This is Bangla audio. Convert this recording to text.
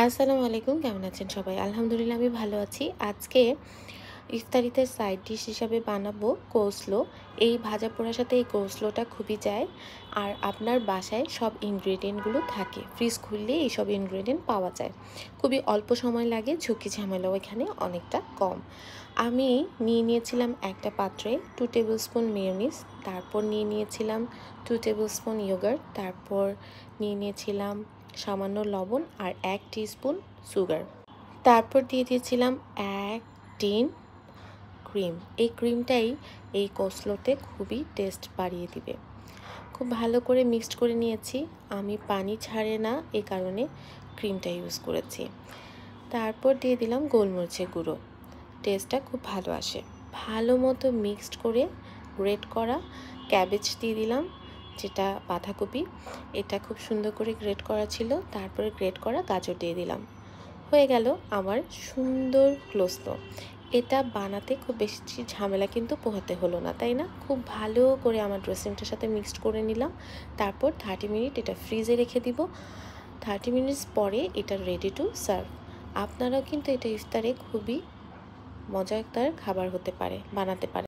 আসসালামু আলাইকুম, কেমন আছেন সবাই? আলহামদুলিল্লাহ আমি ভালো আছি। আজকে ইফতারিতে সাইড ডিশ হিসাবে বানাবো কোসলো। এই ভাজা পোড়ার সাথে এই কোসলোটা খুবই যায়। আর আপনার বাসায় সব ইনগ্রেডিয়েন্টগুলো থাকে, ফ্রিজ খুললে এইসব ইনগ্রেডিয়েন্ট পাওয়া যায়। খুবই অল্প সময় লাগে, ঝুঁকি ঝামেলাও এখানে অনেকটা কম। আমি নিয়ে নিয়েছিলাম একটা পাত্রে 2 টেবিল স্পুন মেয়োনিজ, তারপর নিয়ে নিয়েছিলাম 2 টেবিল স্পুন ইয়োগার্ট, তারপর নিয়ে নিয়েছিলাম সামান্য লবণ আর 1 টিস্পুন সুগার। তারপর দিয়ে দিয়েছিলাম 1 টিন ক্রিম। এই ক্রিমটাই এই কোসলোতে খুবই টেস্ট বাড়িয়ে দিবে। খুব ভালো করে মিক্সড করে নিয়েছি। আমি পানি ছাড়ে না এই কারণে ক্রিমটা ইউজ করেছি। তারপর দিয়ে দিলাম গোলমরিচের গুঁড়ো, টেস্টটা খুব ভালো আসে। ভালো মতো মিক্সড করে গ্রেট করা ক্যাবেজ দিয়ে দিলাম, যেটা বাঁধাকপি, এটা খুব সুন্দর করে গ্রেট করা ছিল। তারপরে গ্রেট করা গাজর দিয়ে দিলাম। হয়ে গেল আমার সুন্দর কোসলো। এটা বানাতে খুব বেশি ঝামেলা কিন্তু পোহাতে হলো না, তাই না? খুব ভালো করে আমার ড্রেসিংটার সাথে মিক্সড করে নিলাম। তারপর 30 মিনিট এটা ফ্রিজে রেখে দিব। 30 মিনিটস পরে এটা রেডি টু সার্ভ। আপনারাও কিন্তু এটা ইফতারে খুবই মজাদার খাবার হতে পারে, বানাতে পারে।